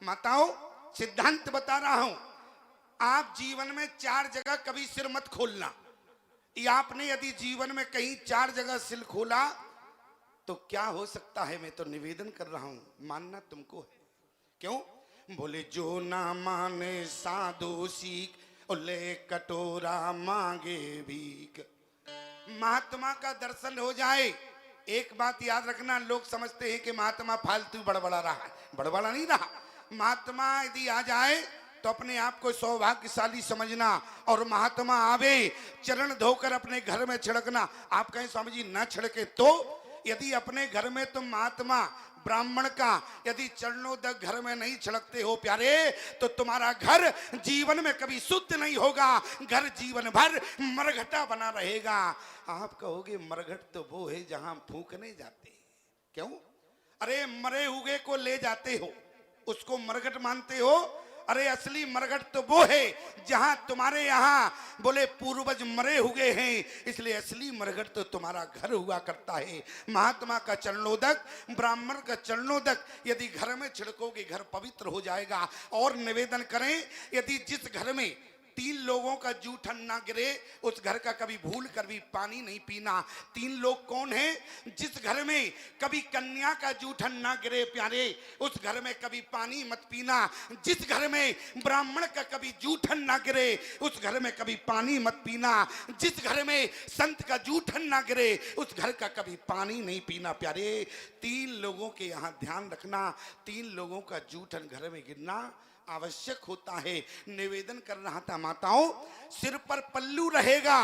माताओं, सिद्धांत बता रहा हूं, आप जीवन में 4 जगह कभी सिर मत खोलना। या आपने यदि जीवन में कहीं 4 जगह सिर खोला तो क्या हो सकता है, मैं तो निवेदन कर रहा हूं, मानना तुमको है। क्यों? बोले जो ना माने साधु सीख, ले कटोरा मांगे भीख। महात्मा का दर्शन हो जाए, एक बात याद रखना, लोग समझते हैं कि महात्मा फालतू बड़बड़ा रहा है, बड़बड़ा नहीं रहा। महात्मा यदि आ जाए तो अपने आप को सौभाग्यशाली समझना, और महात्मा आवे चरण धोकर अपने घर में छिड़कना। आप कहें स्वामी जी न छिड़के तो? यदि अपने घर में तुम महात्मा ब्राह्मण का यदि चरणों तक घर में नहीं छिड़कते हो प्यारे, तो तुम्हारा घर जीवन में कभी शुद्ध नहीं होगा, घर जीवन भर मरघटा बना रहेगा। आप कहोगे मरघट तो वो है जहां फूंकने जाते। क्यों? अरे मरे हुए को ले जाते हो, उसको मरघट मानते हो? अरे असली मरघट तो वो है जहां तुम्हारे यहां बोले पूर्वज मरे हुए हैं, इसलिए असली मरघट तो तुम्हारा घर हुआ करता है। महात्मा का चरणोदक, ब्राह्मण का चरणोदक यदि घर में छिड़कोगे घर पवित्र हो जाएगा। और निवेदन करें, यदि जिस घर में 3 लोगों का जूठन ना गिरे उस घर का कभी भूल कर भी पानी नहीं पीना। 3 लोग कौन हैं? जिस घर में कभी कन्या का जूठन ना गिरे प्यारे, उस घर में कभी पानी मत पीना। जिस घर में ब्राह्मण का कभी जूठन ना गिरे उस घर में कभी पानी मत पीना। जिस घर में संत का जूठन ना गिरे उस घर का कभी पानी नहीं पीना प्यारे। 3 लोगों के यहाँ ध्यान रखना, 3 लोगों का जूठन घर में गिरना आवश्यक होता है। निवेदन कर रहा था माताओं, सिर पर पल्लू रहेगा,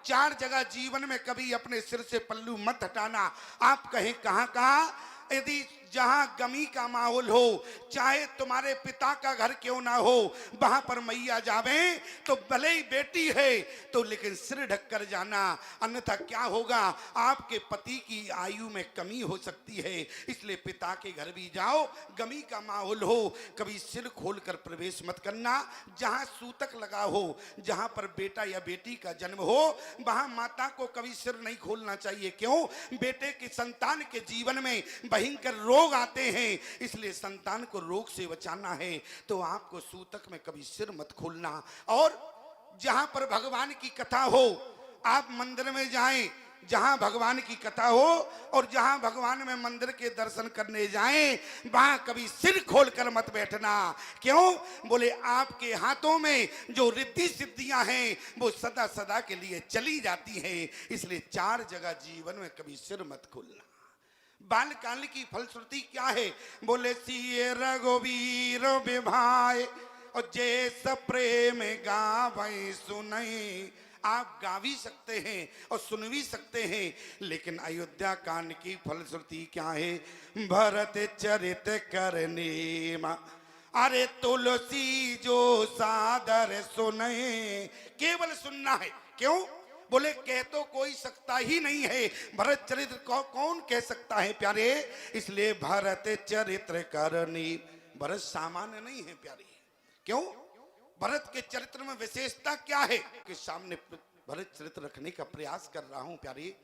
4 जगह जीवन में कभी अपने सिर से पल्लू मत हटाना। आप कहें कहां कहां? यदि जहां गमी का माहौल हो, चाहे तुम्हारे पिता का घर क्यों ना हो, वहां पर मैया जावे तो भले ही बेटी है तो लेकिन सिर ढककर जाना, अन्यथा क्या होगा, आपके पति की आयु में कमी हो सकती है। इसलिए पिता के घर भी जाओ, गमी का माहौल हो, कभी सिर खोलकर प्रवेश मत करना। जहां सूतक लगा हो, जहां पर बेटा या बेटी का जन्म हो, वहां माता को कभी सिर नहीं खोलना चाहिए। क्यों? बेटे की संतान के जीवन में भयंकर रोग आते हैं, इसलिए संतान को रोग से बचाना है तो आपको सूतक में कभी सिर मत खोलना। और जहां पर भगवान की कथा हो, आप मंदिर में जाएं जहां भगवान की कथा हो, और जहां भगवान में मंदिर के दर्शन करने जाएं वहां कभी सिर खोलकर मत बैठना। क्यों? बोले आपके हाथों में जो रिद्धि सिद्धियां हैं वो सदा सदा के लिए चली जाती हैं, इसलिए 4 जगह जीवन में कभी सिर मत खोलना। बालकाल की फलश्रुति क्या है? बोले सिए रघुवीर विभाय और जैस प्रेम गावै सुनई। आप गा भी सकते हैं और सुन भी सकते हैं, लेकिन अयोध्या कांड की फलश्रुति क्या है? भरत चरित करने मा, अरे तुलसी जो सादर सुने। केवल सुनना है। क्यों? बोले कह तो कोई सकता ही नहीं है, भरत चरित्र को कौन कह सकता है प्यारे? इसलिए भरत चरित्र करनी, भरत सामान्य नहीं है प्यारे। क्यों? भरत के चरित्र में विशेषता क्या है कि सामने भरत चरित्र रखने का प्रयास कर रहा हूं प्यारे।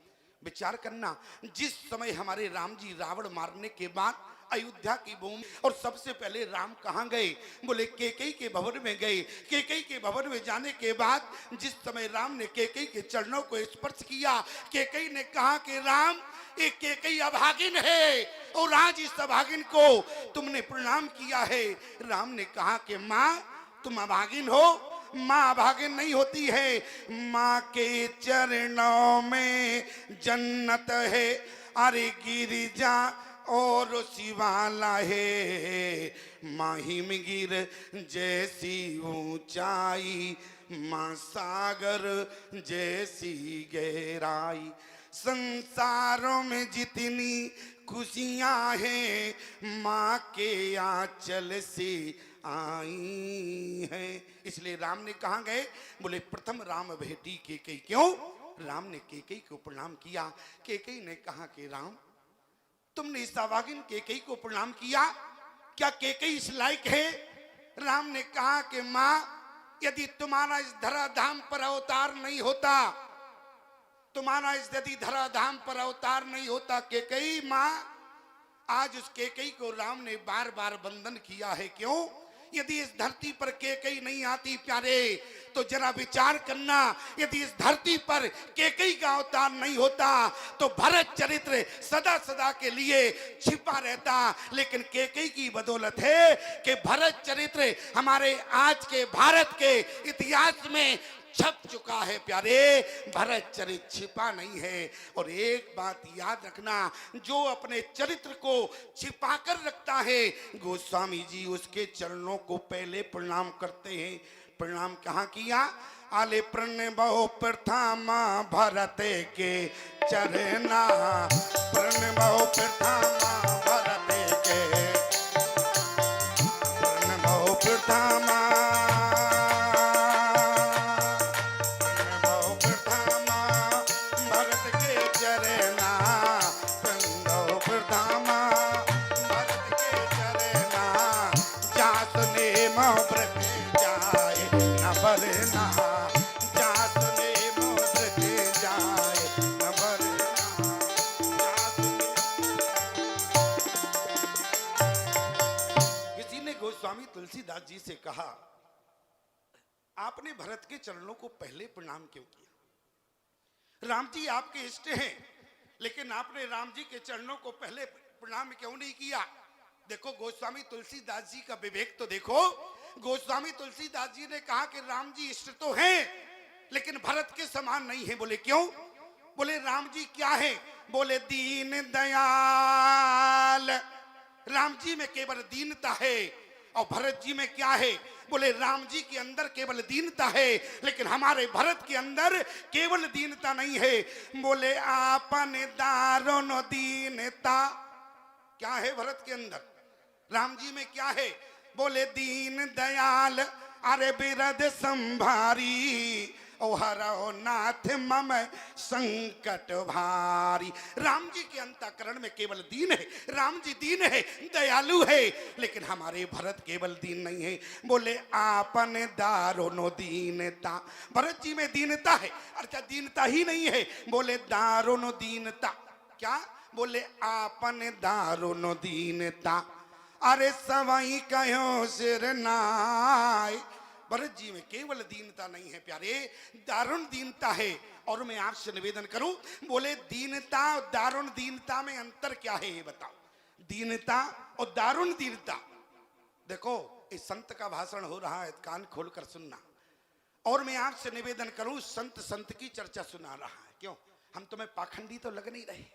विचार करना, जिस समय हमारे राम जी रावण मारने के बाद अयोध्या की भूमि, और सबसे पहले राम कहां गए? बोले केकई के भवन में गए। केकई के भवन में जाने के बाद जिस समय राम ने केकई के चरणों को स्पर्श किया, केकई ने कहा कि राम एक केकई अभागिन है और आज इस अभागिन को तुमने प्रणाम किया है। राम ने कहा कि माँ तुम अभागिन हो? माँ अभागिन नहीं होती है, माँ के चरणों में जन्नत है। अरे गिरिजा और शिवाला है, माहिम गिर जैसी ऊंचाई, माँ सागर जैसी गहराई। संसारों में जितनी खुशियां हैं माँ के आंचल से आई हैं। इसलिए राम ने कहा गए? बोले प्रथम राम भेटी केकई। क्यों? राम ने केकई को प्रणाम किया। केकई ने कहा कि राम तुमने इस अभागिन केकई को प्रणाम किया, क्या केकई इस लायक है? राम ने कहा कि माँ यदि तुम्हारा इस धराधाम पर अवतार नहीं होता, तुम्हारा इस यदि धराधाम पर अवतार नहीं होता केकई माँ, आज उस केकई को राम ने बार बार बंधन किया है। क्यों? यदि इस धरती पर केकई नहीं आती प्यारे, तो जरा विचार करना, यदि इस धरती पर केकई का अवतार नहीं होता तो भरत चरित्र सदा सदा के लिए छिपा रहता। लेकिन केकई की बदौलत है कि भरत चरित्र हमारे आज के भारत के इतिहास में छप चुका है प्यारे। भरत चरित्र छिपा नहीं है। और एक बात याद रखना, जो अपने चरित्र को छिपा कर रखता है, गोस्वामी जी उसके चरणों को पहले प्रणाम करते हैं। प्रणाम कहाँ किया? आले प्रणबो प्रथम भरत के चरना, प्रणबो प्रथम भरत के, प्रणबो प्रथम स्वामी तुलसीदास जी से कहा, आपने भरत के चरणों को पहले प्रणाम क्यों किया? राम जी आपके इष्ट हैं, लेकिन आपने राम जी के चरणों को पहले प्रणाम क्यों नहीं किया? देखो गोस्वामी तुलसीदास जी का विवेक तो देखो। गोस्वामी तुलसीदास जी ने कहा कि राम जी इष्ट तो हैं, लेकिन भरत के समान नहीं है। बोले क्यों? बोले राम जी क्या है? बोले दीन दयाल। राम जी में केवल दीनता है। और भरत जी में क्या है? बोले राम जी के अंदर केवल दीनता है, लेकिन हमारे भरत के अंदर केवल दीनता नहीं है। बोले आपन दारुण दीनता। क्या है भरत के अंदर? राम जी में क्या है? बोले दीन दयाल, अरे बिरद संभारी, ओ हरो नाथ मम संकट भारी। राम जी के अंतःकरण में केवल दीन है। राम जी दीन है, दयालु है, लेकिन हमारे भरत केवल दीन नहीं है। बोले आपन दारुण दीनता। भरत जी में दीनता है, अच्छा दीनता ही नहीं है, बोले दारुण दीनता। क्या? बोले आपन दारुण दीनता, अरे सवाई कहो सिर नाय। भरत जी में केवल दीनता नहीं है प्यारे, दारुण दीनता है। और मैं आपसे निवेदन करूं, बोले दीनता और दारुण दीनता में अंतर क्या है ये बताओ। दीनता और दारुण दीनता। देखो इस संत का भाषण हो रहा है, कान खोलकर सुनना। और मैं आपसे निवेदन करूं, संत की चर्चा सुना रहा है। क्यों? हम तुम्हें पाखंडी तो लग नहीं रहे?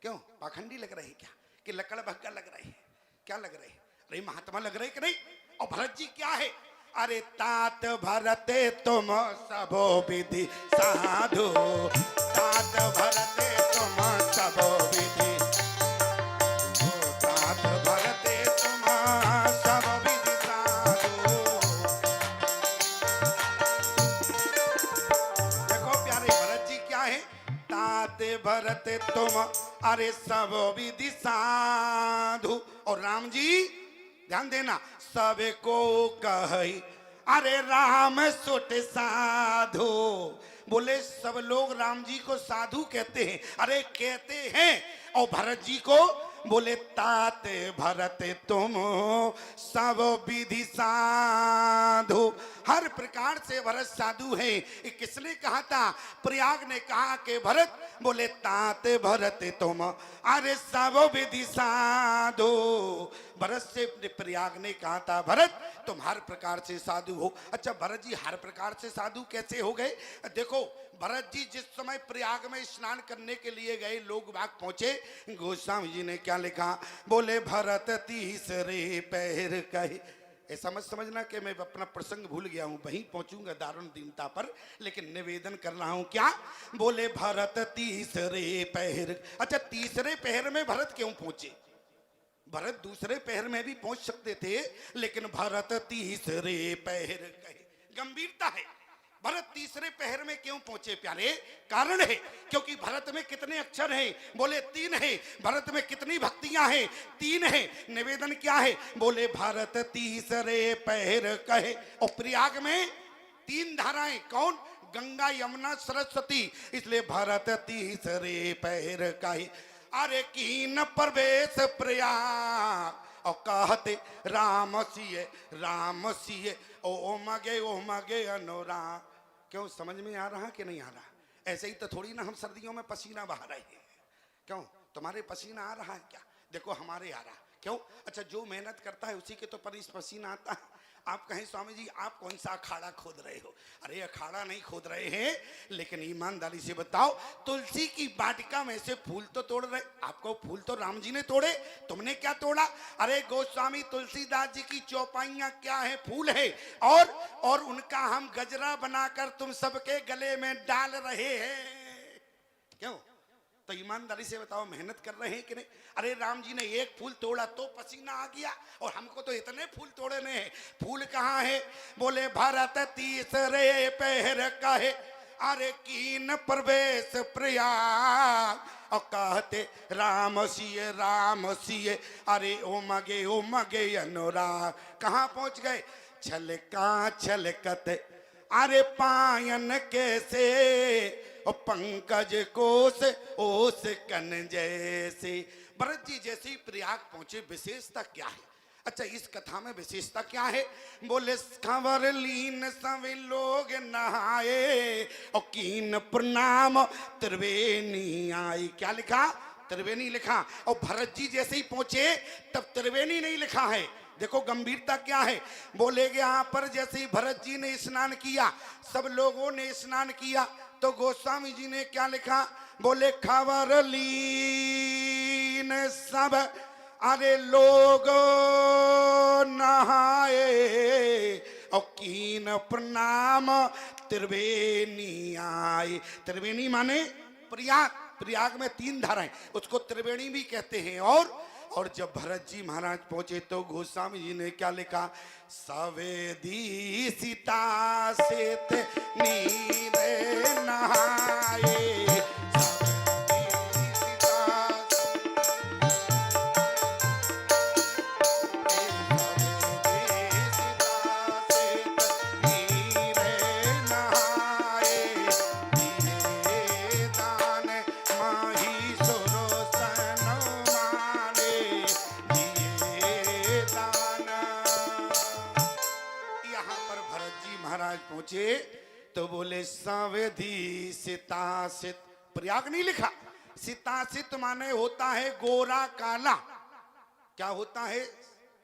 क्यों पाखंडी लग रहे क्या? कि लकड़ भक्का लग रहे हैं? क्या लग रहे? अरे महात्मा लग रहे कि नहीं? और भरत जी क्या है? अरे तात भरते तुम सबो विधि साधु, तात भरते तुम सबो विधि, तात भरते तुम सब विधि साधु। देखो प्यारे भरत जी क्या है? तात भरते तुम अरे सब विधि साधु। और राम जी ध्यान देना, सबको कही अरे राम सुट साधु। बोले सब लोग राम जी को साधु कहते हैं। अरे कहते हैं। और भरत जी को बोले तात भरत तुम सब विधि साधु। हर प्रकार से भरत साधु है। किसने कहा था? प्रयाग ने कहा कि भरत, बोले तात भरत तुम अरे सब विधि साधु। भरत से प्रयाग ने कहा था, भरत तुम हर प्रकार से साधु हो। अच्छा भरत जी हर प्रकार से साधु कैसे हो गए? देखो भरत जी जिस समय प्रयाग में स्नान करने के लिए गए, लोग बाग पहुंचे, गोस्वामी जी ने क्या लिखा? बोले भरत तीसरे पैर कहे। ऐसा मत समझना कि मैं अपना प्रसंग भूल गया हूं, वहीं पहुंचूंगा दारुण दीनता पर, लेकिन निवेदन कर रहा हूं। क्या? बोले भरत तीसरे पैर। अच्छा तीसरे पैर में भरत क्यों पहुंचे? भरत दूसरे पैर में भी पहुंच सकते थे, लेकिन भरत तीसरे पैर कहे। गंभीरता है। भरत तीसरे पहर में क्यों पहुंचे प्यारे? कारण है क्योंकि भरत में कितने अक्षर हैं? बोले 3 है। भरत में कितनी भक्तियां हैं? 3 है। निवेदन क्या है? बोले भरत तीसरे पहर कहे। और प्रयाग में 3 धाराएं, कौन? गंगा यमुना सरस्वती, इसलिए भरत तीसरे पहर कहे। अरे कीन प्रवेश प्रयाग और कहते राम सिए ओ मगे अनुराग। क्यों, समझ में आ रहा कि नहीं आ रहा? ऐसे ही तो थोड़ी ना हम सर्दियों में पसीना बहा रहे हैं। क्यों, तुम्हारे पसीना आ रहा है क्या? देखो हमारे आ रहा। क्यों? अच्छा, जो मेहनत करता है उसी के तो पसीना आता है। आप कहें स्वामी जी आप कौन सा अखाड़ा खोद रहे हो? अरे अखाड़ा नहीं खोद रहे हैं, लेकिन ईमानदारी से बताओ, तुलसी की वाटिका में से फूल तो तोड़ रहे। आपको फूल तो राम जी ने तोड़े, तुमने क्या तोड़ा? अरे गोस्वामी तुलसीदास जी की चौपाइयां क्या है? फूल है। और उनका हम गजरा बनाकर तुम सबके गले में डाल रहे हैं। क्यों? तो ईमानदारी से बताओ मेहनत कर रहे हैं कि नहीं? अरे राम जी ने एक फूल तोड़ा तो पसीना आ गया, और हमको तो इतने फूल तोड़ने हैं। फूल कहाँ है? बोले भरत तीसरे पहर का है, अरे कीन प्रवेश प्रयाग और कहते राम सिए अरे ओ मगे अनुराग। कहाँ पहुंच गए? छलकत अरे पायन कैसे और पंकज कोस ओस कन जैसे। भरत जी जैसे ही प्रयाग पहुंचे, विशेषता क्या है? अच्छा, इस कथा में विशेषता क्या है? बोले खबर लीन सभी लोग नहाए और कीन प्रणाम त्रिवेणी आई। क्या लिखा? त्रिवेणी लिखा। और भरत जी जैसे ही पहुंचे तब त्रिवेणी नहीं लिखा है। देखो गंभीरता क्या है। बोले यहाँ पर जैसे ही भरत जी ने स्नान किया, सब लोगों ने स्नान किया, तो गोस्वामी जी ने क्या लिखा? बोले खबर लीन सब अरे लोग नहाए और कीन प्रणाम त्रिवेणी आए। त्रिवेणी माने प्रयाग। प्रयाग में 3 धाराएं, उसको त्रिवेणी भी कहते हैं। और जब भरत जी महाराज पहुंचे तो गोस्वामी जी ने क्या लिखा? सवेदी सीता सेत नीरे नहाए। पहुंचे तो बोले सवेदी सितासित। प्रयाग नहीं लिखा। सितासित माने होता है गोरा काला। क्या होता है?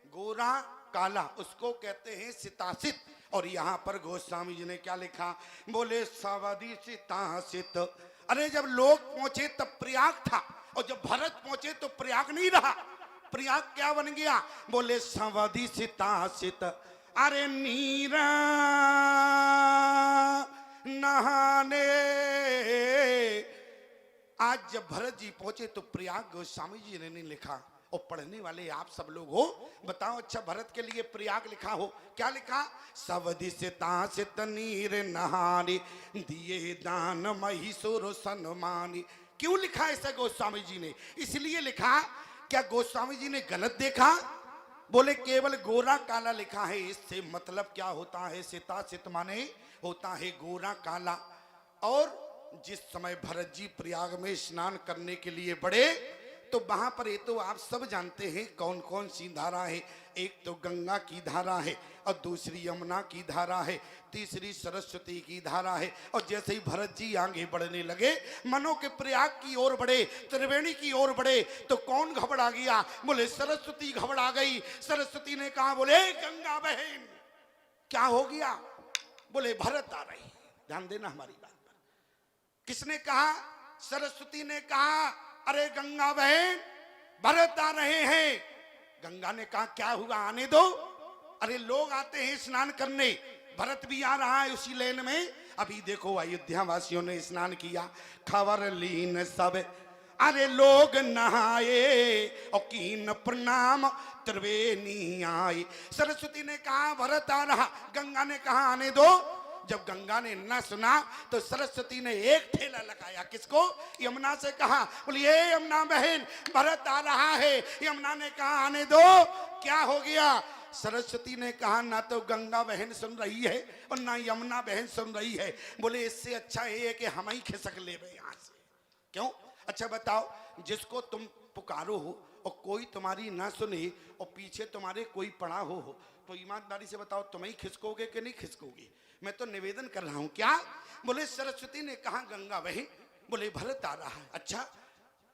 गोरा काला, उसको कहते हैं सितासित। और यहां पर गोस्वामी जी ने क्या लिखा? बोले सवेदी सितासित। अरे जब लोग पहुंचे तब प्रयाग था, और जब भरत पहुंचे तो प्रयाग नहीं रहा। प्रयाग क्या बन गया? बोले सवेदी सितासित अरे नीरा नहाने। आज जब भरत जी पहुंचे तो प्रयाग गोस्वामी जी ने नहीं लिखा। और पढ़ने वाले आप सब लोग हो, बताओ अच्छा भरत के लिए प्रयाग लिखा हो, क्या लिखा? सवधि से तासित नीर नहाने दिए दान महिषुर सन्मानी। क्यों लिखा ऐसा गोस्वामी जी ने? इसलिए लिखा, क्या गोस्वामी जी ने गलत देखा? बोले केवल गोरा काला लिखा है, इससे मतलब क्या होता है? सितासित माने होता है गोरा काला। और जिस समय भरत जी प्रयाग में स्नान करने के लिए बढ़े तो वहां पर ये तो आप सब जानते हैं कौन कौन सी धारा है। एक तो गंगा की धारा है, और दूसरी यमुना की धारा है, तीसरी सरस्वती की धारा है। और जैसे ही भरत जी आगे बढ़ने लगे, मनो के प्रयाग की ओर बढ़े, त्रिवेणी की ओर बढ़े, तो कौन घबरा गया? बोले सरस्वती घबरा गई। सरस्वती ने कहा, बोले गंगा बहन क्या हो गया? बोले भरत आ रही। ध्यान देना हमारी बात पर। किसने कहा? सरस्वती ने कहा, अरे गंगा बहन भरत आ रहे हैं। गंगा ने कहा, क्या हुआ, आने दो। अरे लोग आते हैं स्नान करने, भरत भी आ रहा है उसी लेन में। अभी देखो अयोध्या वासियों ने स्नान किया, खबर लीन सब अरे लोग नहाए और कीन प्रणाम त्रिवेणी आए। सरस्वती ने कहा भरत आ रहा, गंगा ने कहा आने दो। जब गंगा ने न सुना तो सरस्वती ने एक ठेला लगाया। किसको? यमुना से कहा, बोलिए यमुना बहन भरत आ रहा है। यमुना ने कहा आने दो। क्या हो गया? सरस्वती ने कहा, ना तो गंगा बहन सुन रही है और ना यमुना बहन सुन रही है। बोले इससे अच्छा है कि हम ही खिसक ले यहाँ से। क्यों? अच्छा बताओ, जिसको तुम पुकारो हो और कोई तुम्हारी ना सुने और पीछे तुम्हारे कोई पड़ा हो तो ईमानदारी से बताओ, तुम ही खिसकोगे कि नहीं खिसकोगे? मैं तो निवेदन कर रहा हूं। क्या? बोले सरस्वती ने कहा गंगा बहन। बोले भरत आ रहा है। अच्छा,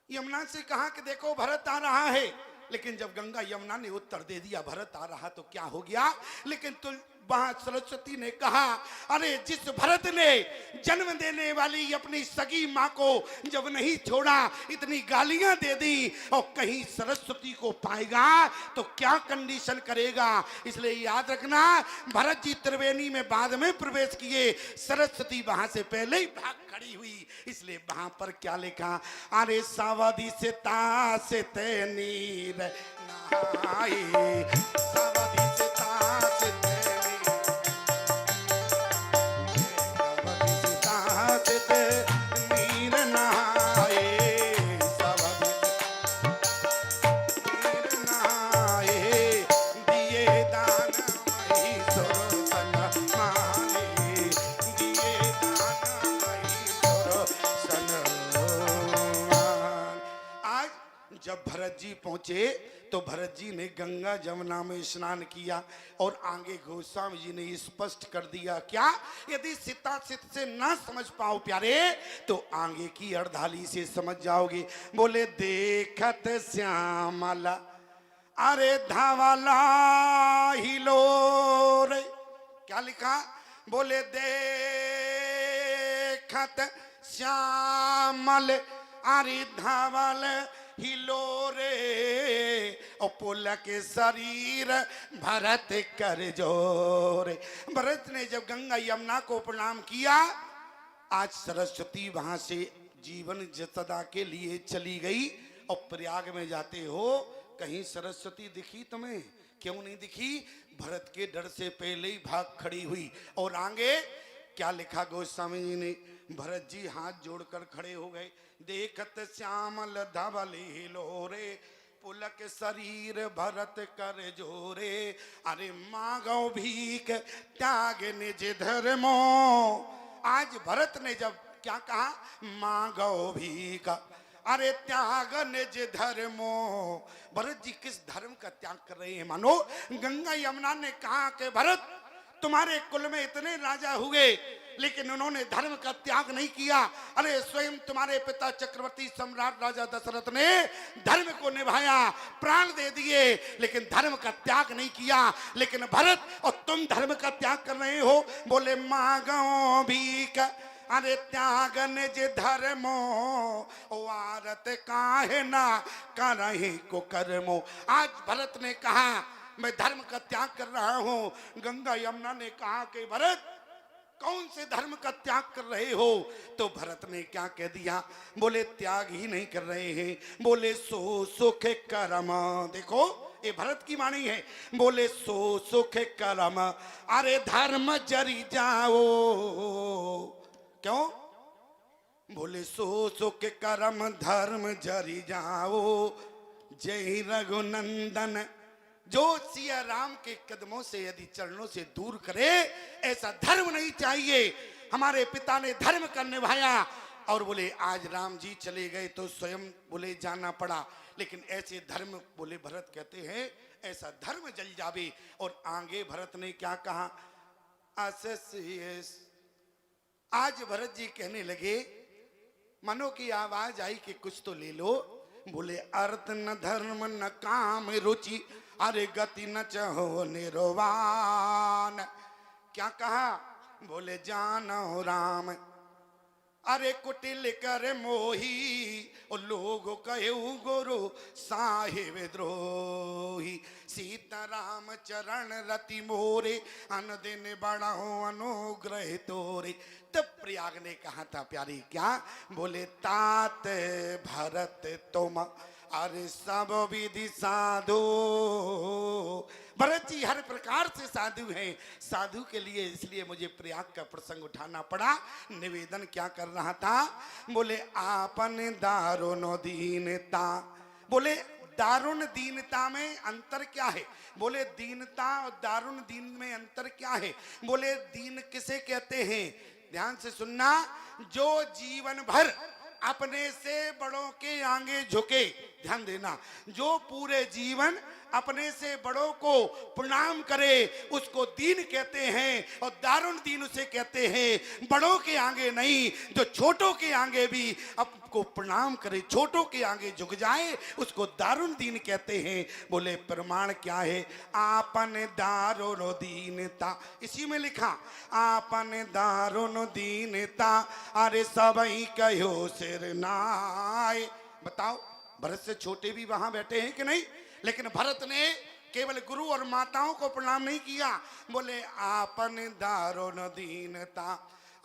यमुना से कहा कि देखो भरत आ रहा है, लेकिन जब गंगा यमुना ने उत्तर दे दिया भरत आ रहा तो क्या हो गया? लेकिन तुम वहां सरस्वती ने कहा, अरे जिस भरत ने जन्म देने वाली अपनी सगी माँ को जब नहीं छोड़ा, इतनी गालियां दे दी, और कहीं सरस्वती को पाएगा तो क्या कंडीशन करेगा? इसलिए याद रखना, भरत जी त्रिवेणी में बाद में प्रवेश किए, सरस्वती वहां से पहले ही भाग खड़ी हुई। इसलिए वहां पर क्या लिखा? अरे सावधि से तास ते नीर नहाए, सावधि से तास ते नीर नहाए, सावधि से नीर नहाए, दिए दान मही सुर सन माने, दिए दान मही सुर सन मान। आज जब भरत जी पहुंचे तो भरत जी ने गंगा जमुना में स्नान किया और आगे गोस्वामी जी ने स्पष्ट कर दिया। क्या? यदि सीता चित से ना समझ पाओ प्यारे तो आगे की अर्धाली से समझ जाओगे। बोले देखत श्यामला अरे धावाला हिलो रे। क्या लिखा? बोले देखत श्यामल अरे धावल हिलो रे, और पोला के शरीर भरत कर जोरे। भरत ने जब गंगा यमुना को प्रणाम किया, आज सरस्वती वहां से जीवन सदा के लिए चली गई। और प्रयाग में जाते हो, कहीं सरस्वती दिखी तुम्हें? क्यों नहीं दिखी? भरत के डर से पहले ही भाग खड़ी हुई। और आगे क्या लिखा गोस्वामी जी ने? भरत जी हाथ जोड़कर खड़े हो गए। देखत श्यामल धवल हिलोरे, पुलक शरीर भरत कर जोरे, अरे मांगो भीख त्याग निज धर्मो। आज भरत ने जब क्या कहा? मांगो भीख, अरे त्याग निज धर्मो। भरत जी किस धर्म का त्याग कर रहे हैं? मानो गंगा यमुना ने कहा कि भरत तुम्हारे कुल में इतने राजा हुए लेकिन उन्होंने धर्म का त्याग नहीं किया। अरे स्वयं तुम्हारे पिता चक्रवर्ती सम्राट राजा दशरथ ने धर्म को निभाया, प्राण दे दिए, लेकिन धर्म का त्याग नहीं किया। लेकिन भरत और तुम धर्म का त्याग कर रहे हो। बोले मांगो भीख अरे त्याग निज धर्मो, ओ आरत काहे ना करहि को कर्मो। आज भरत ने कहा मैं धर्म का त्याग कर रहा हूं। गंगा यमुना ने कहा कि भरत कौन से धर्म का त्याग कर रहे हो? तो भरत ने क्या कह दिया? बोले त्याग ही नहीं कर रहे हैं, बोले सो सुख कर्म। देखो ये भरत की वाणी है। बोले सो सुख कर्म अरे धर्म जरी जाओ। क्यों? बोले सो सुख कर्म धर्म जरी जाओ, जय रघुनंदन। जो सिया राम के कदमों से यदि चरणों से दूर करे, ऐसा धर्म नहीं चाहिए। हमारे पिता ने धर्म कर निभाया और बोले आज राम जी चले गए तो स्वयं बोले जाना पड़ा, लेकिन ऐसे धर्म बोले भरत कहते हैं ऐसा धर्म जल जावे। और आगे भरत ने क्या कहा? आज भरत जी कहने लगे, मनो की आवाज आई कि कुछ तो ले लो। बोले अर्थ न धर्म न काम रुचि, अरे गति न चहो निर्वाण। क्या कहा? बोले जानो राम अरे कुटिल कर मोही, और लोग कहे गुरु साहिब द्रोही। सीताराम चरण रति मोरे, अन दिन बड़ा हो अनुग्रह तोरे। तब प्रयाग ने कहा था प्यारी क्या? बोले तात भरत तुम अरे सब विधि साधु। भरत जी हर प्रकार से साधु हैं। साधु के लिए इसलिए मुझे प्रयाग का प्रसंग उठाना पड़ा। निवेदन क्या कर रहा था? बोले आपन दारुण दीनता। बोले दारुण दीनता में अंतर क्या है? बोले दीनता और दारुण दीन में अंतर क्या है? बोले दीन किसे कहते हैं? ध्यान से सुनना। जो जीवन भर अपने से बड़ों के आगे झुके। ध्यान देना, जो पूरे जीवन अपने से बड़ों को प्रणाम करे उसको दीन कहते हैं, और दारुण दीन उसे कहते हैं। बड़ों के आगे नहीं, जो छोटों के आगे भी आपको प्रणाम करे, छोटों के आगे झुक जाए, उसको दारुण दीन कहते हैं। बोले प्रमाण क्या है? आपन दारुण दीनता, इसी में लिखा आपन दारुण दीनता, अरे सबई कहो सिर नाय। बताओ, भरत से छोटे भी वहां बैठे हैं कि नहीं? लेकिन भरत ने केवल गुरु और माताओं को प्रणाम नहीं किया। बोले आपन दारुण दीनता,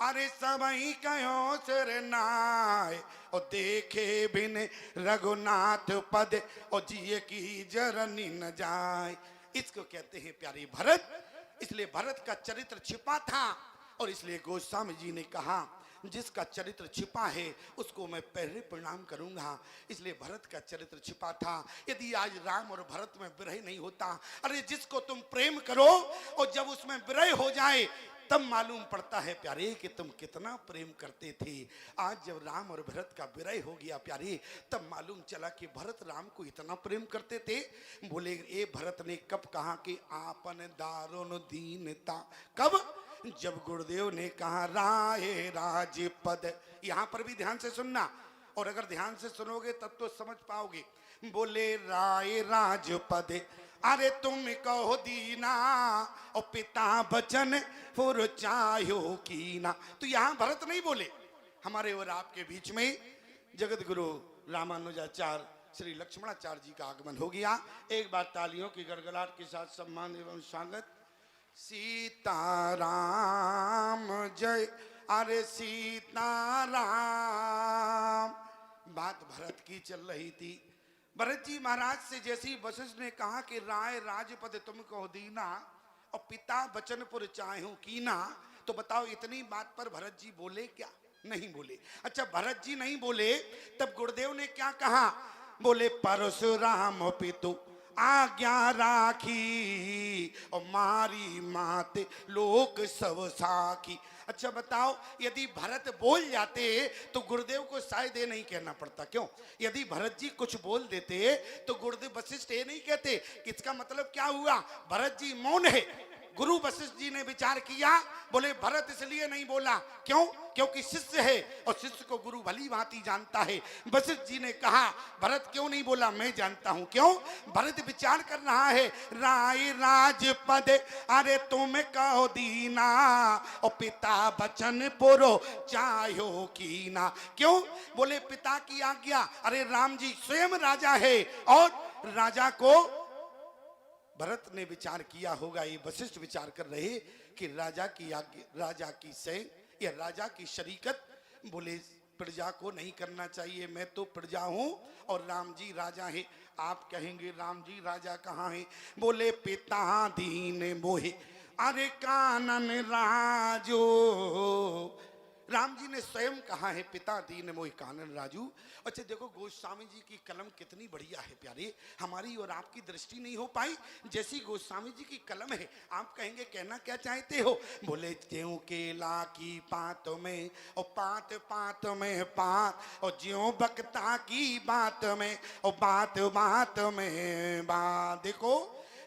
अरे सबई कहो सिर नाय, और देखे बिन रघुनाथ पद, और जिए की जरनी न जाए। इसको कहते हैं प्यारे भरत। इसलिए भरत का चरित्र छिपा था, और इसलिए गोस्वामी जी ने कहा जिसका चरित्र छिपा है उसको मैं पहले प्रणाम करूंगा। इसलिए भरत का चरित्र छिपा था। यदि आज राम और भरत में विरह नहीं होता, अरे जिसको तुम प्रेम करो और जब उसमें विरह हो जाए तब मालूम पड़ता है प्यारे कि तुम कितना प्रेम करते थे। आज जब राम और भरत का विरह हो गया प्यारे, तब मालूम चला कि भरत राम को इतना प्रेम करते थे। बोले ए भरत ने कब कहा कि आपन दारुण दीनता? कब? जब गुरुदेव ने कहा राय राजपद। यहां पर भी ध्यान से सुनना, और अगर ध्यान से सुनोगे तब तो समझ पाओगे। बोले राय राजपद, अरे तुम कहो दीना, और पिता बचन फुर चाहो कीना। तो यहां भरत नहीं बोले। हमारे और आपके बीच में जगत गुरु रामानुजाचार्य श्री लक्ष्मणाचार्य जी का आगमन हो गया। एक बार तालियों की गड़गड़ाहट के साथ सम्मान एवं स्वागत। सीताराम जय, अरे सीताराम। बात भरत की चल रही थी। भरत जी महाराज से जैसी वशिष्ठ ने कहा कि राय राजपद तुम कहो दीना, और पिता बचनपुर चाहूं कीना, तो बताओ इतनी बात पर भरत जी बोले क्या? नहीं बोले। अच्छा, भरत जी नहीं बोले, तब गुरुदेव ने क्या कहा? बोले परशुराम पितु आज्ञा राखी, और मारी माते लोक सब साखी। अच्छा बताओ, यदि भरत बोल जाते तो गुरुदेव को शायद ये नहीं कहना पड़ता। क्यों? यदि भरत जी कुछ बोल देते तो गुरुदेव वशिष्ठ ये नहीं कहते। इसका मतलब क्या हुआ? भरत जी मौन है। गुरु वशिष्ठ जी ने विचार किया, बोले भरत इसलिए नहीं बोला। क्यों? क्योंकि शिष्य है, और शिष्य को गुरु भली भांति जानता है। वशिष्ठ जी ने कहा भरत क्यों नहीं बोला? मैं जानता हूं क्यों। भरत विचार कर रहा है, राय राजपद, अरे तुम कहो दीना, और पिता बचन पुरो चाहो कीना। क्यों? बोले पिता की आज्ञा। अरे राम जी स्वयं राजा है, और राजा को भरत ने विचार किया होगा, ये वशिष्ठ विचार कर रहे कि राजा की आज्ञा, राजा की सैन या राजा की शरीकत, बोले प्रजा को नहीं करना चाहिए। मैं तो प्रजा हूं और राम जी राजा है। आप कहेंगे राम जी राजा कहाँ है? बोले पिता दीन मोहे, अरे कानन राजो। राम जी ने स्वयं कहा है पिता दीन मोहि कानन राजू। अच्छा देखो गोस्वामी जी की कलम कितनी बढ़िया है प्यारे। हमारी और आपकी दृष्टि नहीं हो पाई जैसी गोस्वामी जी की कलम है। आप कहेंगे कहना क्या चाहते हो? बोले ज्यों केला की पात में, और पात पात में पात, और ज्यों बकता की बात में, और बात बात में बात। देखो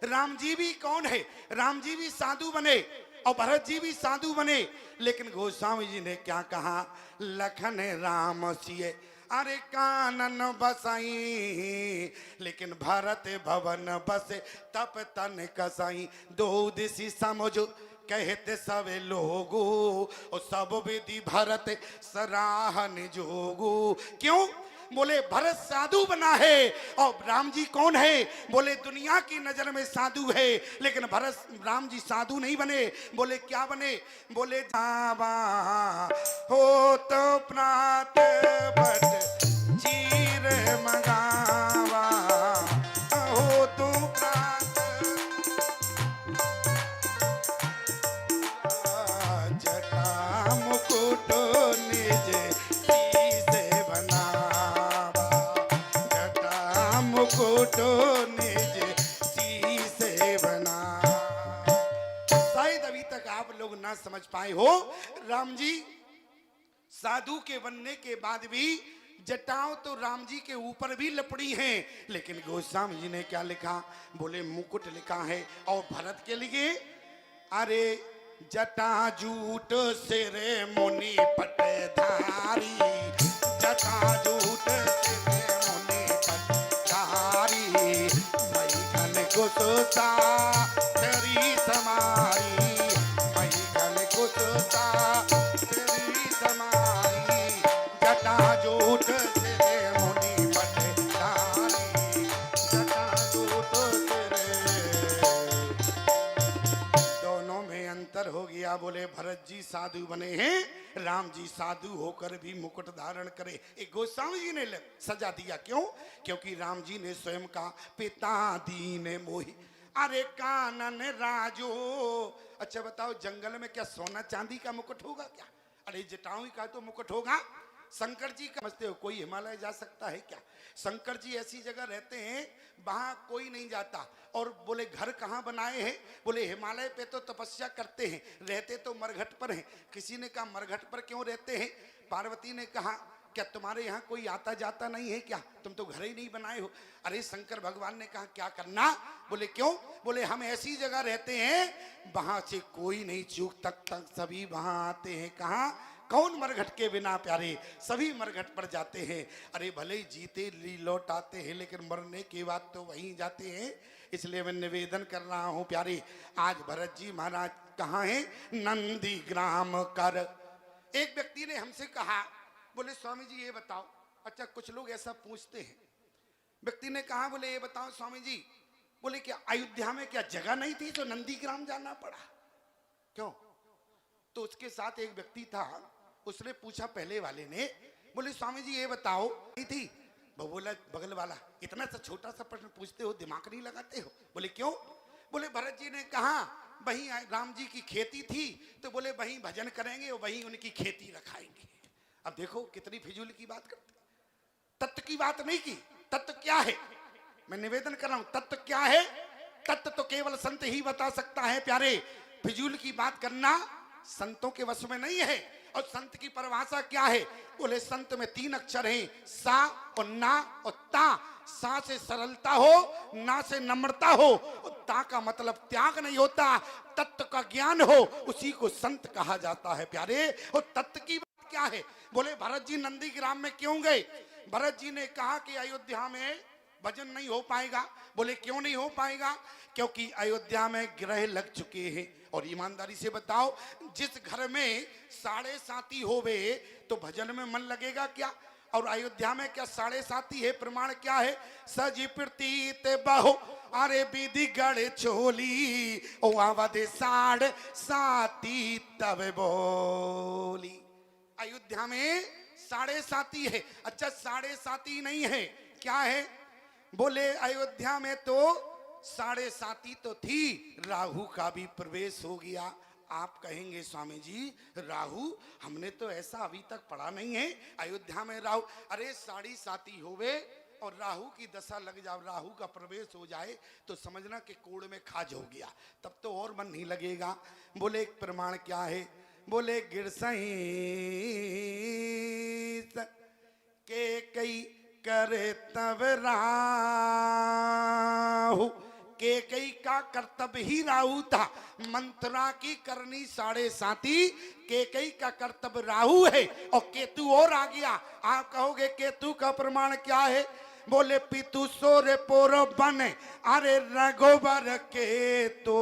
राम जी भी कौन है? राम जी भी साधु बने और भरत जी भी साधु बने, लेकिन गोस्वामी जी ने क्या कहा? लखन राम सिए अरे कानन बसाई, लेकिन भरत भवन बसे तप तन कसाई। दो दिशी समझो कहते सवे लोगो, और सब विधि भरत सराहन जोगो। क्यों? बोले भरत साधु बना है, और राम जी कौन है? बोले दुनिया की नजर में साधु है, लेकिन भरत राम जी साधु नहीं बने। बोले क्या बने? बोले जावा हो तो प्रात बट चीर मंगावा, हो तो प्रात जटा मुकुट निज से बनावा, जटा मुकुट निज से बना। शायद अभी तक आप लोग ना समझ पाए हो, राम जी साधु के बनने के बाद भी जटाओं तो राम जी के ऊपर भी लपड़ी हैं, लेकिन गोस्वामी जी ने क्या लिखा? बोले मुकुट लिखा है। और भरत के लिए अरे जटा जूट सिर मुनि पटधारी, जटा जूट सिर मुनि पटधारी, मई घन कुसुता तेरी समारी, मई घन कुसुता तेरी समारी, जटा जूट सिर मुनि पटधारी, जटा जूट सिर। दोनों में अंतर हो गया। बोले भरत जी साधु बने हैं, राम जी साधु होकर भी मुकुट धारण करे। एक गोस्वामी जी ने सजा दिया, क्यों? क्योंकि राम जी ने स्वयं का पिता दीन मोहि, अरे कानन राजो। अच्छा बताओ, जंगल में क्या सोना चांदी का मुकुट होगा क्या? अरे जटाऊ का तो मुकुट होगा। शंकर जी का समझते हो कोई हिमालय जा सकता है क्या? शंकर जी ऐसी जगह रहते हैं वहां कोई नहीं जाता। और बोले घर कहाँ बनाए हैं? बोले हिमालय पे तो तपस्या करते हैं, रहते तो मरघट पर हैं। किसी ने कहा मरघट पर क्यों रहते हैं? पार्वती ने कहा क्या तुम्हारे यहाँ कोई आता जाता नहीं है क्या? तुम तो घर ही नहीं बनाए हो। अरे शंकर भगवान ने कहा क्या करना? बोले क्यों? बोले हम ऐसी जगह रहते हैं वहां से कोई नहीं चूक तक सभी वहां आते हैं। कहाँ? कौन मरघट के बिना प्यारे? सभी मरघट पर जाते हैं। अरे भले ही जीते लौट आते हैं, लेकिन मरने के बाद तो वहीं जाते हैं। इसलिए मैं निवेदन कर रहा हूं प्यारे, आज भरत जी महाराज कहाँ हैं? नंदी ग्राम कर। एक व्यक्ति ने हमसे कहा, बोले स्वामी जी ये बताओ, अच्छा कुछ लोग ऐसा पूछते हैं। व्यक्ति ने कहा बोले ये बताओ स्वामी जी, बोले क्या अयोध्या में क्या जगह नहीं थी तो नंदी ग्राम जाना पड़ा? क्यों? तो उसके साथ एक व्यक्ति था, उसने पूछा पहले वाले ने, बोले स्वामी जी ये बताओ नहीं थी? बोला बगल वाला इतना सा छोटा सा प्रश्न पूछते हो, दिमाग नहीं लगाते हो? बोले क्यों? बोले भरत जी ने कहा वहीं राम जी की खेती थी, तो बोले वहीं भजन करेंगे और वहीं उनकी खेती रखाएंगे। अब देखो कितनी फिजूल की बात करते, तत्व की बात नहीं की। तत्व क्या है? मैं निवेदन कर रहा हूं, तत्व क्या है? तत्व तो केवल संत ही बता सकता है प्यारे। फिजूल की बात करना संतों के वश में नहीं है। और संत की परिभाषा क्या है? बोले संत में 3 अक्षर हैं, सा और ना और ता। सा से सरलता हो, ना से नम्रता हो, और ता का मतलब त्याग नहीं होता, तत्व का ज्ञान हो, उसी को संत कहा जाता है प्यारे। और तत्व की बात क्या है? बोले भरत जी नंदी ग्राम में क्यों गए? भरत जी ने कहा कि अयोध्या में भजन नहीं हो पाएगा। बोले क्यों नहीं हो पाएगा? क्योंकि अयोध्या में ग्रह लग चुके हैं। और ईमानदारी से बताओ, जिस घर में 7.5 होवे तो भजन में मन लगेगा क्या? और अयोध्या में क्या 7.5 है? प्रमाण क्या है? सजी प्रतीत बहु अरे विधि गढ़ चोली, ओ आवद 7.5 तब बोली। अयोध्या में 7.5 है। अच्छा 7.5 नहीं है, क्या है? बोले अयोध्या में तो 7.5 तो थी, राहु का भी प्रवेश हो गया। आप कहेंगे स्वामी जी राहु, हमने तो ऐसा अभी तक पढ़ा नहीं है अयोध्या में राहु। अरे 7.5 होवे और राहु की दशा लग जाओ, राहु का प्रवेश हो जाए तो समझना कि कोड़ में खाज हो गया, तब तो और मन नहीं लगेगा। बोले एक प्रमाण क्या है? बोले गिरसई के कई करे तब राहु, के कई का कर्तव्य ही राहु था। मंत्रा की करनी 7.5, के कई का कर्तव्य राहु है और केतु और आ गया। आप कहोगे केतु का प्रमाण क्या है? बोले पितु सोरे पोरो बने अरे रघुबर के तो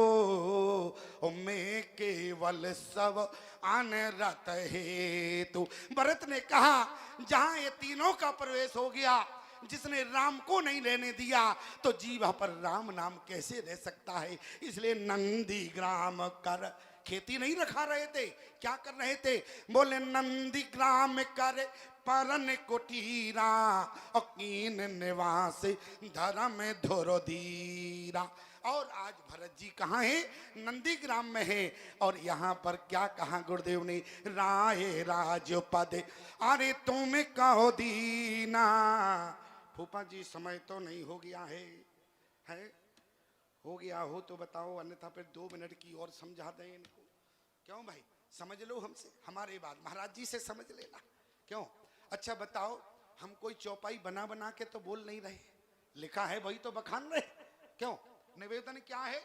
में केवल सब अनरत हेतु। भरत ने कहा जहां ये तीनों का प्रवेश हो गया, जिसने राम को नहीं रहने दिया तो जीवा पर राम नाम कैसे रह सकता है? इसलिए नंदी ग्राम कर, खेती नहीं रखा रहे थे, क्या कर रहे थे? बोले नंदी ग्राम कर परन कोटीरा अकीन निवास धर्म धोरो धीरा। और आज भरत जी कहाँ हैं? नंदी ग्राम में हैं। और यहाँ पर क्या कहा गुरुदेव ने? राय राजपद अरे तुम कहो दीना। फूफा जी समय तो नहीं हो गया है? हो गया हो तो बताओ, अन्यथा फिर 2 मिनट की और समझा दें इनको। क्यों भाई? समझ लो हमसे, हमारे बाद महाराज जी से समझ लेना। क्यों? अच्छा बताओ, हम कोई चौपाई बना बना के तो बोल नहीं रहे, लिखा है वही तो बखान रहे। क्यों? निवेदन क्या है?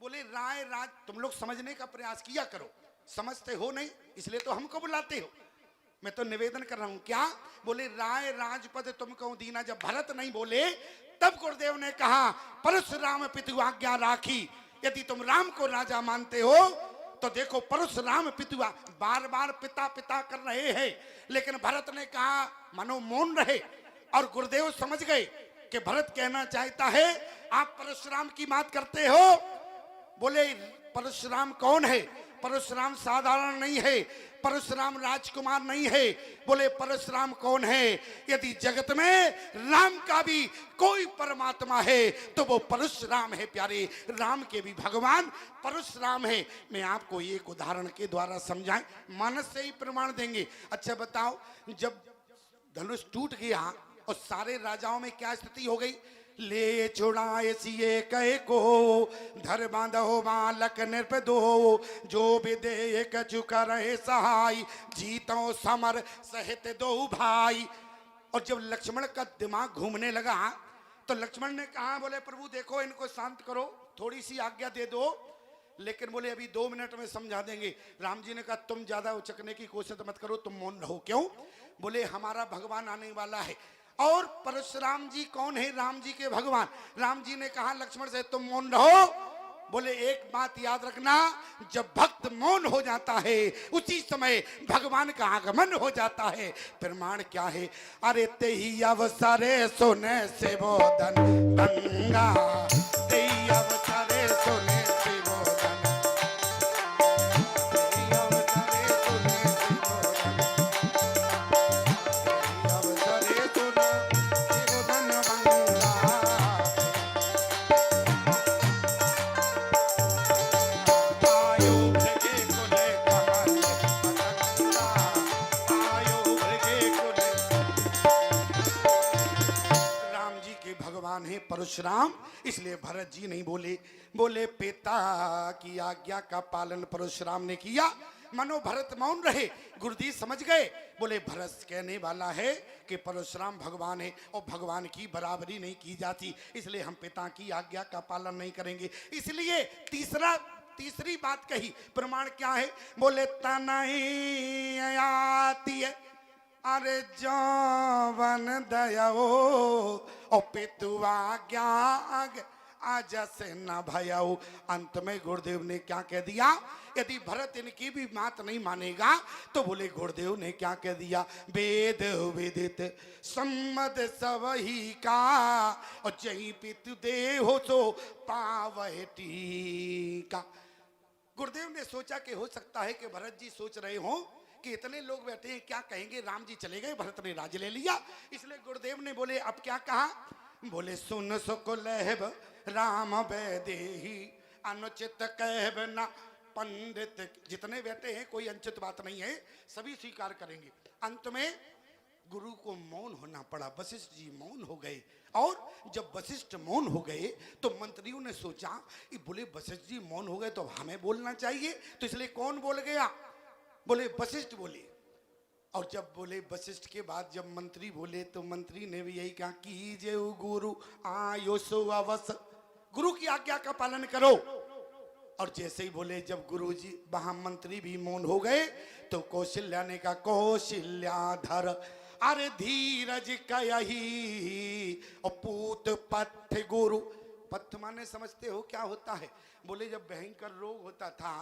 बोले राय राज, तुम लोग समझने का प्रयास किया करो, समझते हो नहीं इसलिए तो हमको बुलाते हो। मैं तो निवेदन कर रहा हूं। क्या? बोले राय राजपद तुमको दीना। जब भरत नहीं बोले तब गुरुदेव ने कहा परशुराम पितु आज्ञा राखी। यदि तुम राम को राजा मानते हो तो देखो परशुराम पितु, बार बार पिता पिता कर रहे हैं, लेकिन भरत ने कहा मनो मौन रहे। और गुरुदेव समझ गए कि भरत कहना चाहता है आप परशुराम की बात करते हो। बोले परशुराम कौन है? परशुराम साधारण नहीं है, परशुराम राजकुमार नहीं है। बोले परशुराम कौन है? यदि जगत में राम का भी कोई परमात्मा है तो वो परशुराम है प्यारे। राम के भी भगवान परशुराम है। मैं आपको एक उदाहरण के द्वारा समझाएं, मानस से ही प्रमाण देंगे। अच्छा बताओ, जब धनुष टूट गया और सारे राजाओं में क्या स्थिति हो गई? ले छुड़ाए सिए कहे को धर बांधो बालक निर्पदो जो विदे कछु करे सहाय जीतो समर सहित दो भाई। और जब लक्ष्मण का दिमाग घूमने लगा तो लक्ष्मण ने कहा बोले प्रभु देखो इनको शांत करो, थोड़ी सी आज्ञा दे दो। लेकिन बोले अभी 2 मिनट में समझा देंगे। राम जी ने कहा तुम ज्यादा उचकने की कोशिश मत करो, तुम मौन रहो। क्यों? बोले हमारा भगवान आने वाला है। और परशुराम जी कौन है? राम जी के भगवान। राम जी ने कहा लक्ष्मण से तुम मौन रहो। बोले एक बात याद रखना, जब भक्त मौन हो जाता है उसी समय भगवान का आगमन हो जाता है। प्रमाण क्या है? अरे ते ही अवसरे सोने से बोधन गंगा, ते ही अवसरे सोने से बोधन, ते ही अवसरे सोने से बोधन, ते ही अवसरे सोने से बोधन गंगा। भगवान है परशुराम, इसलिए भरत जी नहीं बोले। बोले पिता की आज्ञा का पालन परशुराम ने किया, मनो भरत मौन रहे। गुरुजी समझ गए। बोले भरत कहने वाला है कि परशुराम भगवान है और भगवान की बराबरी नहीं की जाती, इसलिए हम पिता की आज्ञा का पालन नहीं करेंगे। इसलिए तीसरी बात कही। प्रमाण क्या है? बोले तनई आती है अरे जौवन दयाओ और पितुआ ज्ञाग आज से न भयाओ। अंत में गुरुदेव ने क्या कह दिया? यदि भरत इनकी भी बात नहीं मानेगा तो बोले गुरुदेव ने क्या कह दिया? वेद विदित सम्मत सबही का और जही पितु देहो सो पावै टीका। गुरुदेव ने सोचा कि हो सकता है कि भरत जी सोच रहे हो कि इतने लोग बैठे हैं क्या कहेंगे, राम जी चले गए, भरत ने राज ले लिया। इसलिए गुरुदेव ने बोले अब क्या कहा? बोले सुन सुख लहब राम वैदेही अनुचित कहब ना पंडित। जितने बैठे हैं कोई अनुचित बात नहीं है, सभी स्वीकार करेंगे। अंत में गुरु को मौन होना पड़ा। वशिष्ठ जी मौन हो गए। और जब वशिष्ठ मौन हो गए तो मंत्रियों ने सोचा कि बोले वशिष्ठ जी मौन हो गए तो हमें बोलना चाहिए, तो इसलिए कौन बोल गया? बोले वशिष्ठ बोले। और जब बोले वशिष्ठ के बाद जब मंत्री बोले तो मंत्री ने भी यही कहा कीजिए गुरु आयुष अवस, गुरु की आज्ञा का पालन करो। और जैसे ही बोले जब गुरु जी वहां मंत्री भी मौन हो गए तो कौशल्या ने कहा कौशल्याधर अरे धीरज कयही और पूत पथ गुरु। पथ माने समझते हो क्या होता है? बोले जब भयंकर रोग होता था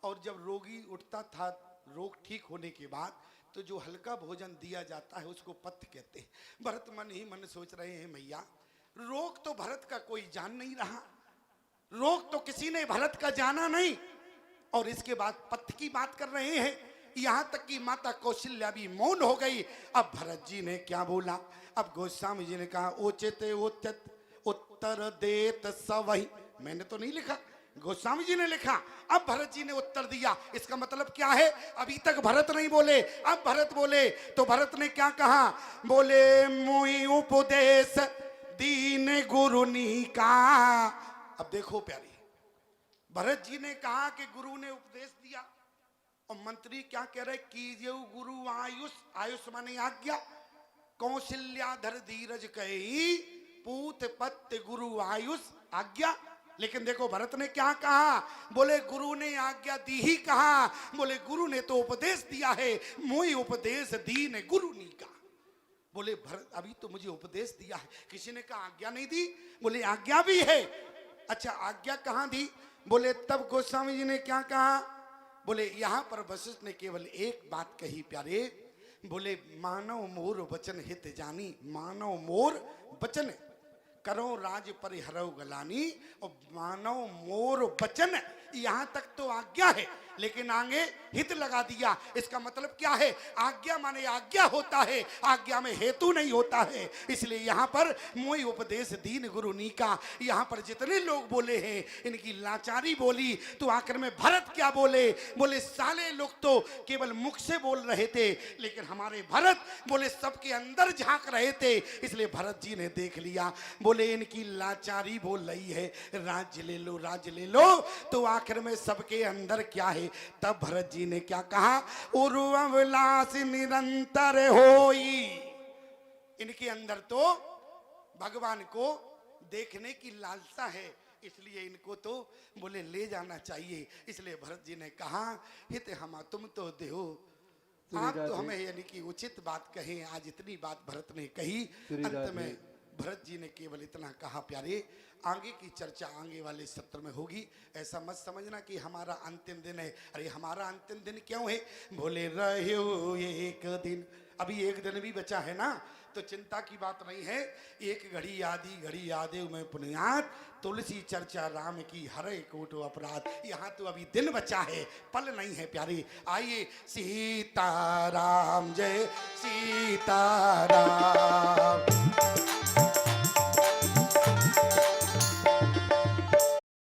और जब रोगी उठता था रोग ठीक होने के बाद तो जो हल्का भोजन दिया जाता है उसको पथ्य कहते हैं। भरत मन ही मन सोच रहे हैं मैया रोग तो भरत का कोई जान नहीं रहा, रोग तो किसी ने भरत का जाना नहीं, और इसके बाद पथ्य की बात कर रहे हैं। यहां तक कि माता कौशल्या भी मौन हो गई। अब भरत जी ने क्या बोला? अब गोस्वामी जी ने कहा उचित उचित उत्तर देत सवही। मैंने तो नहीं लिखा, गोस्वामी जी ने लिखा। अब भरत जी ने उत्तर दिया। इसका मतलब क्या है? अभी तक भरत नहीं बोले, अब भरत बोले। तो भरत ने क्या कहा? बोले मोहि उपदेश दीन गुरुनी का। अब देखो प्यारी, भरत जी ने कहा कि गुरु ने उपदेश दिया और मंत्री क्या कह रहे? कीजिए गुरु आयुष। आयुष माने आज्ञा। कौशल्याधर धीरज कही पूत पत्य गुरु आयुष आज्ञा। लेकिन देखो भरत ने क्या कहा, बोले गुरु ने आज्ञा दी ही कहा, बोले गुरु ने तो उपदेश दिया है, मोई उपदेश दीन गुरु नी का। बोले भरत अभी तो मुझे उपदेश दिया है, किसी ने कहा आज्ञा नहीं दी, बोले आज्ञा भी है। अच्छा आज्ञा कहां दी, बोले तब गोस्वामी जी ने क्या कहा, बोले यहां पर वशिष्ठ ने केवल एक बात कही प्यारे, बोले मानव मोर वचन हित जानी, मानव मोर वचन करो राज परिहरो गलानी, और मानव मोर वचन यहां तक तो आज्ञा है, लेकिन आगे हित लगा दिया। इसका मतलब क्या है, आज्ञा माने आज्ञा होता है, आज्ञा में हेतु नहीं होता है। इसलिए यहाँ पर मोई उपदेश दीन गुरु नी का, यहाँ पर जितने लोग बोले हैं इनकी लाचारी बोली, तो आखिर में भरत क्या बोले, बोले साले लोग तो केवल मुख से बोल रहे थे, लेकिन हमारे भरत बोले सबके अंदर झांक रहे थे। इसलिए भरत जी ने देख लिया, बोले इनकी लाचारी बोल रही है, राज्य ले लो राज्य ले लो, तो आखिर में सबके अंदर क्या है। तब भरत जी ने क्या कहा, उर्वलास निरंतर होई, इनके अंदर तो भगवान को देखने की लालसा है, इसलिए इनको तो बोले ले जाना चाहिए। इसलिए भरत जी ने कहा हित हम तुम तो देहो, आप तो हमें यानी कि उचित बात कहें। आज इतनी बात भरत ने कही, अंत में भरत जी ने केवल इतना कहा प्यारे, आगे की चर्चा आगे वाले सत्र में होगी। ऐसा मत समझना कि हमारा अंतिम दिन है, अरे हमारा अंतिम दिन क्यों है, बोले रहे हो एक दिन, अभी एक दिन भी बचा है ना, तो चिंता की बात नहीं है। एक घड़ी आदि घड़ी आदे में पुण्यात, तुलसी चर्चा राम की हरे कोटो अपराध। यहाँ तो अभी दिन बचा है, पल नहीं है प्यारे। आइए सीताराम जय सीताराम।